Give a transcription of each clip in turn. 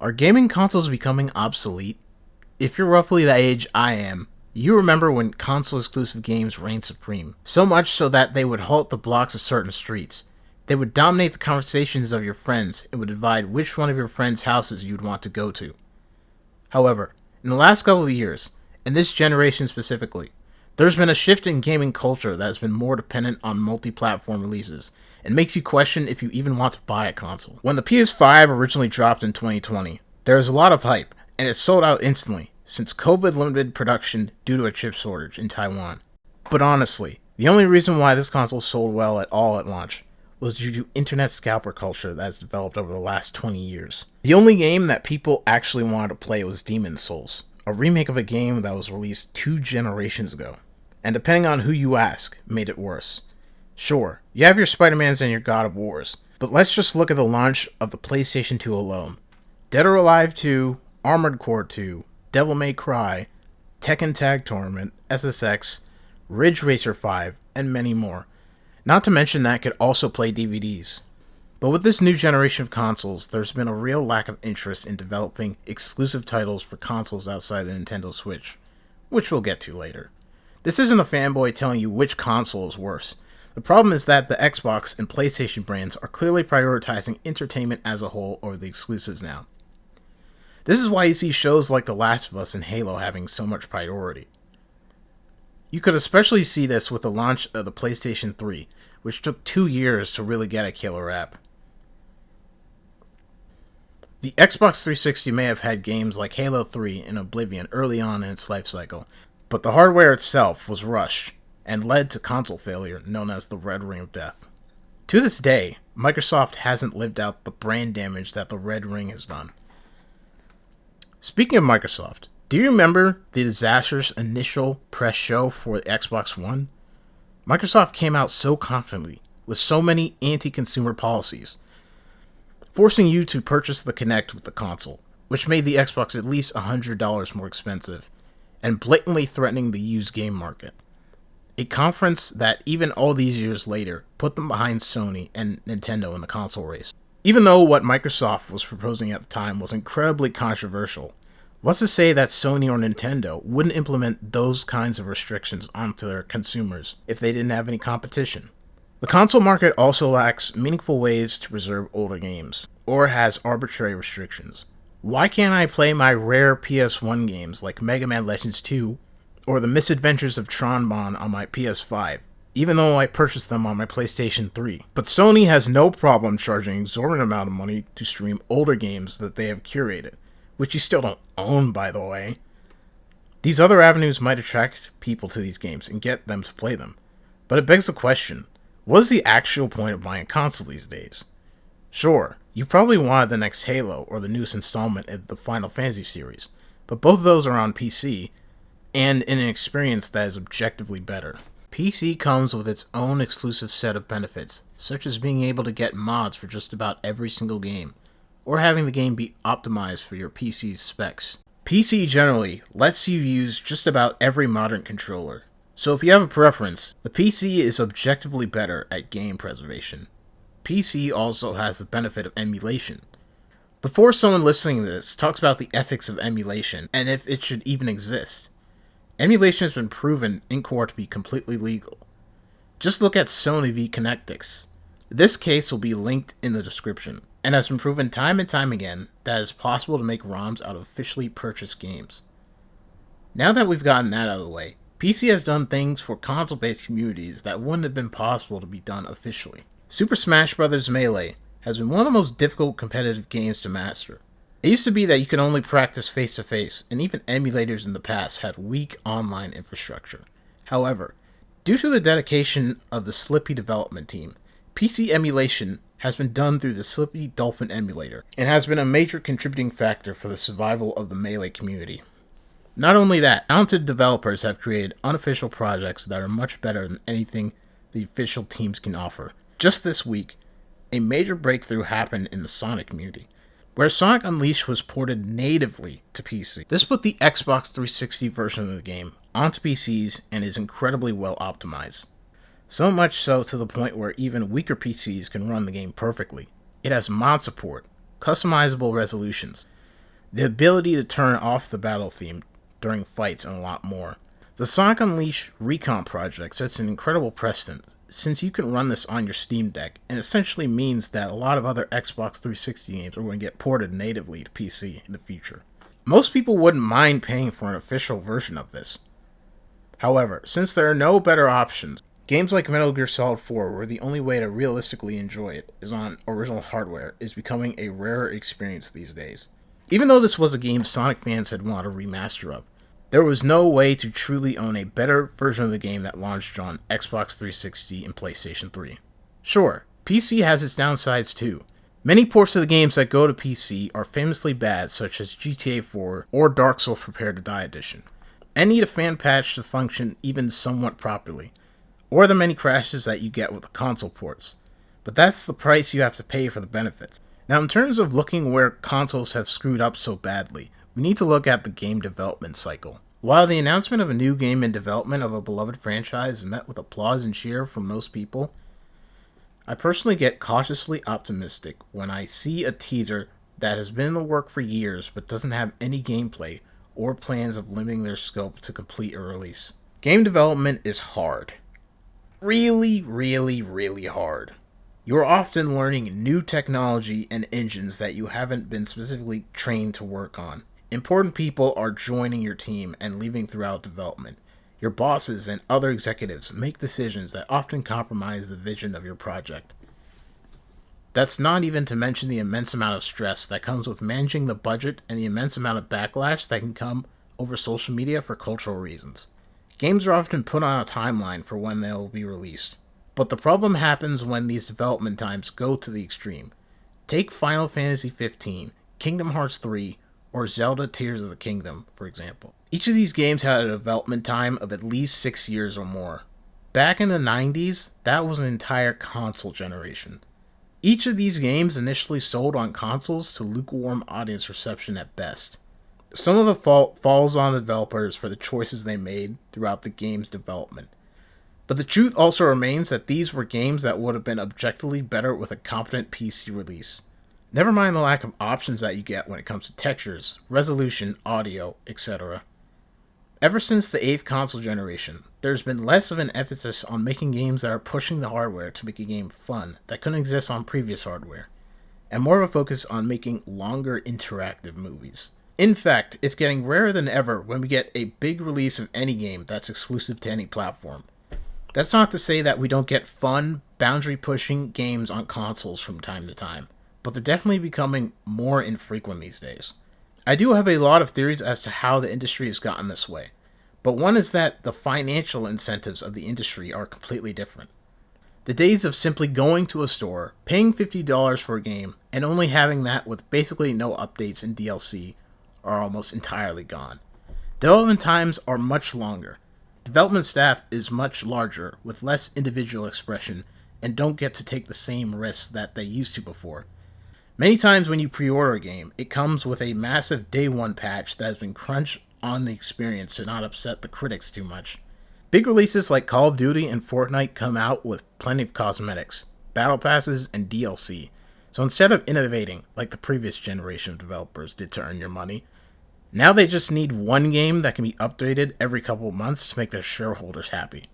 Are gaming consoles becoming obsolete? If you're roughly the age I am, you remember when console-exclusive games reigned supreme. So much so that they would halt the blocks of certain streets. They would dominate the conversations of your friends and would divide which one of your friends' houses you'd want to go to. However, in the last couple of years, and this generation specifically, there's been a shift in gaming culture that has been more dependent on multi-platform releases, and makes you question if you even want to buy a console. When the PS5 originally dropped in 2020, there was a lot of hype, and it sold out instantly, since COVID limited production due to a chip shortage in Taiwan. But honestly, the only reason why this console sold well at all at launch was due to internet scalper culture that has developed over the last 20 years. The only game that people actually wanted to play was Demon's Souls, a remake of a game that was released 2 generations ago, and depending on who you ask, made it worse. Sure, you have your Spider-Mans and your God of Wars, but let's just look at the launch of the PlayStation 2 alone. Dead or Alive 2, Armored Core 2, Devil May Cry, Tekken Tag Tournament, SSX, Ridge Racer 5, and many more. Not to mention that could also play DVDs. But with this new generation of consoles, there's been a real lack of interest in developing exclusive titles for consoles outside the Nintendo Switch, which we'll get to later. This isn't a fanboy telling you which console is worse. The problem is that the Xbox and PlayStation brands are clearly prioritizing entertainment as a whole over the exclusives now. This is why you see shows like The Last of Us and Halo having so much priority. You could especially see this with the launch of the PlayStation 3, which took 2 years to really get a killer app. The Xbox 360 may have had games like Halo 3 and Oblivion early on in its life cycle, but the hardware itself was rushed and led to console failure known as the Red Ring of Death. To this day, Microsoft hasn't lived out the brand damage that the Red Ring has done. Speaking of Microsoft, do you remember the disastrous initial press show for the Xbox One? Microsoft came out so confidently, with so many anti-consumer policies, forcing you to purchase the Kinect with the console, which made the Xbox at least $100 more expensive, and blatantly threatening the used game market. A conference that, even all these years later, put them behind Sony and Nintendo in the console race. Even though what Microsoft was proposing at the time was incredibly controversial, what's to say that Sony or Nintendo wouldn't implement those kinds of restrictions onto their consumers if they didn't have any competition? The console market also lacks meaningful ways to preserve older games, or has arbitrary restrictions. Why can't I play my rare PS1 games like Mega Man Legends 2 or The Misadventures of Tron Bonne on my PS5, even though I purchased them on my PlayStation 3? But Sony has no problem charging an exorbitant amount of money to stream older games that they have curated, which you still don't own, by the way. These other avenues might attract people to these games and get them to play them, but it begs the question, what is the actual point of buying a console these days? Sure, you probably wanted the next Halo or the newest installment of the Final Fantasy series, but both of those are on PC, and in an experience that is objectively better. PC comes with its own exclusive set of benefits, such as being able to get mods for just about every single game, or having the game be optimized for your PC's specs. PC generally lets you use just about every modern controller, so if you have a preference, the PC is objectively better at game preservation. PC also has the benefit of emulation. Before someone listening to this talks about the ethics of emulation and if it should even exist, emulation has been proven in court to be completely legal. Just look at Sony v Connectix. This case will be linked in the description, and has been proven time and time again that it's possible to make ROMs out of officially purchased games. Now that we've gotten that out of the way, PC has done things for console-based communities that wouldn't have been possible to be done officially. Super Smash Bros. Melee has been one of the most difficult competitive games to master. It used to be that you could only practice face-to-face, and even emulators in the past had weak online infrastructure. However, due to the dedication of the Slippy development team, PC emulation has been done through the Slippy Dolphin emulator, and has been a major contributing factor for the survival of the Melee community. Not only that, talented developers have created unofficial projects that are much better than anything the official teams can offer. Just this week, a major breakthrough happened in the Sonic community, where Sonic Unleashed was ported natively to PC. This put the Xbox 360 version of the game onto PCs and is incredibly well optimized. So much so to the point where even weaker PCs can run the game perfectly. It has mod support, customizable resolutions, the ability to turn off the battle theme during fights, and a lot more. The Sonic Unleashed Recon project sets an incredible precedent, since you can run this on your Steam Deck, and essentially means that a lot of other Xbox 360 games are going to get ported natively to PC in the future. Most people wouldn't mind paying for an official version of this. However, since there are no better options, games like Metal Gear Solid 4, where the only way to realistically enjoy it is on original hardware, is becoming a rarer experience these days. Even though this was a game Sonic fans had wanted a remaster of, there was no way to truly own a better version of the game that launched on Xbox 360 and PlayStation 3. Sure, PC has its downsides too. Many ports of the games that go to PC are famously bad, such as GTA 4 or Dark Souls Prepare to Die Edition, and need a fan patch to function even somewhat properly, or the many crashes that you get with the console ports. But that's the price you have to pay for the benefits. Now, in terms of looking where consoles have screwed up so badly, we need to look at the game development cycle. While the announcement of a new game in development of a beloved franchise is met with applause and cheer from most people, I personally get cautiously optimistic when I see a teaser that has been in the work for years but doesn't have any gameplay or plans of limiting their scope to complete a release. Game development is hard. Really, really, really hard. You're often learning new technology and engines that you haven't been specifically trained to work on. Important people are joining your team and leaving throughout development. Your bosses and other executives make decisions that often compromise the vision of your project. That's not even to mention the immense amount of stress that comes with managing the budget and the immense amount of backlash that can come over social media for cultural reasons. Games are often put on a timeline for when they will be released, but the problem happens when these development times go to the extreme. Take Final Fantasy XV, Kingdom Hearts 3, or Zelda Tears of the Kingdom, for example. Each of these games had a development time of at least 6 years or more. Back in the 90s, that was an entire console generation. Each of these games initially sold on consoles to lukewarm audience reception at best. Some of the fault falls on the developers for the choices they made throughout the game's development. But the truth also remains that these were games that would have been objectively better with a competent PC release. Never mind the lack of options that you get when it comes to textures, resolution, audio, etc. Ever since the 8th console generation, there's been less of an emphasis on making games that are pushing the hardware to make a game fun that couldn't exist on previous hardware, and more of a focus on making longer interactive movies. In fact, it's getting rarer than ever when we get a big release of any game that's exclusive to any platform. That's not to say that we don't get fun, boundary-pushing games on consoles from time to time, but they're definitely becoming more infrequent these days. I do have a lot of theories as to how the industry has gotten this way, but one is that the financial incentives of the industry are completely different. The days of simply going to a store, paying $50 for a game, and only having that with basically no updates and DLC are almost entirely gone. Development times are much longer. Development staff is much larger, with less individual expression, and don't get to take the same risks that they used to before. Many times when you pre-order a game, it comes with a massive day one patch that has been crunched on the experience to not upset the critics too much. Big releases like Call of Duty and Fortnite come out with plenty of cosmetics, battle passes, and DLC. So instead of innovating like the previous generation of developers did to earn your money, now they just need one game that can be updated every couple of months to make their shareholders happy.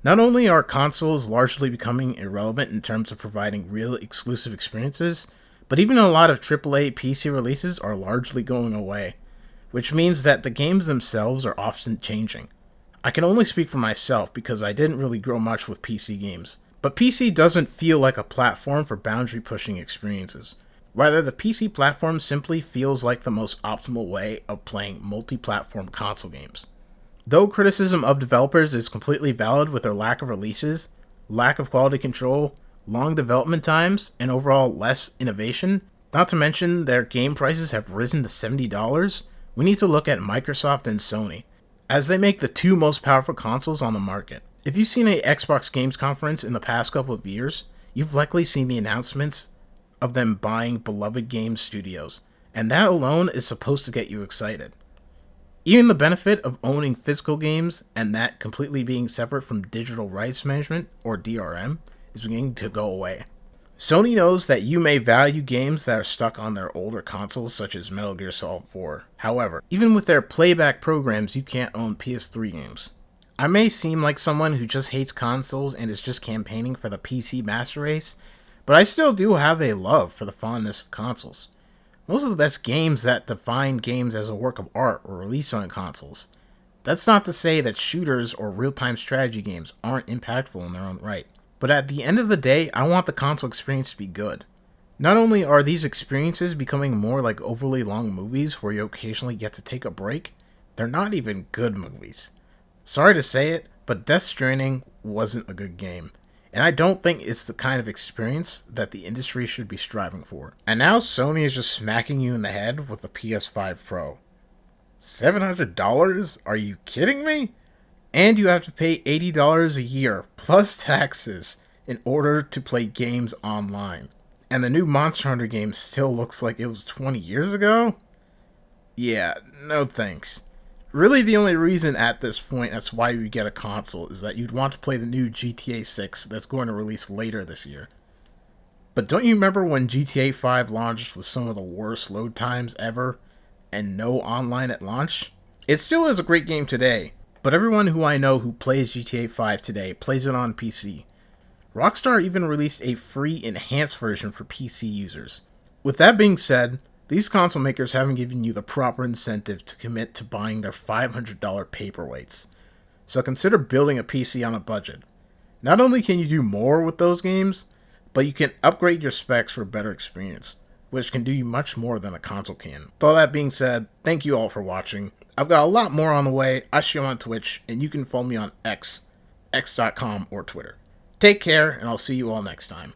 Not only are consoles largely becoming irrelevant in terms of providing real exclusive experiences, but even a lot of AAA PC releases are largely going away, which means that the games themselves are often changing. I can only speak for myself because I didn't really grow much with PC games, but PC doesn't feel like a platform for boundary-pushing experiences. Rather, the PC platform simply feels like the most optimal way of playing multi-platform console games. Though criticism of developers is completely valid with their lack of releases, lack of quality control, long development times, and overall less innovation, not to mention their game prices have risen to $70, we need to look at Microsoft and Sony, as they make the two most powerful consoles on the market. If you've seen a Xbox Games Conference in the past couple of years, you've likely seen the announcements of them buying beloved game studios, and that alone is supposed to get you excited. Even the benefit of owning physical games and that completely being separate from digital rights management, or DRM, is beginning to go away. Sony knows that you may value games that are stuck on their older consoles, such as Metal Gear Solid 4. However, even with their playback programs, you can't own PS3 games. I may seem like someone who just hates consoles and is just campaigning for the PC master race, but I still do have a love for the fondness of consoles. Most of the best games that define games as a work of art were released on consoles. That's not to say that shooters or real-time strategy games aren't impactful in their own right. But at the end of the day, I want the console experience to be good. Not only are these experiences becoming more like overly long movies where you occasionally get to take a break, they're not even good movies. Sorry to say it, but Death Stranding wasn't a good game. And I don't think it's the kind of experience that the industry should be striving for. And now Sony is just smacking you in the head with the PS5 Pro. $700? Are you kidding me? And you have to pay $80 a year, plus taxes, in order to play games online. And the new Monster Hunter game still looks like it was 20 years ago? Yeah, no thanks. Really, the only reason at this point as to why you get a console is that you'd want to play the new GTA 6 that's going to release later this year. But don't you remember when GTA 5 launched with some of the worst load times ever, and no online at launch? It still is a great game today, but everyone who I know who plays GTA 5 today plays it on PC. Rockstar even released a free enhanced version for PC users. With that being said, these console makers haven't given you the proper incentive to commit to buying their $500 paperweights. So consider building a PC on a budget. Not only can you do more with those games, but you can upgrade your specs for a better experience, which can do you much more than a console can. With all that being said, thank you all for watching. I've got a lot more on the way. I stream on Twitch, and you can follow me on X.com or Twitter. Take care, and I'll see you all next time.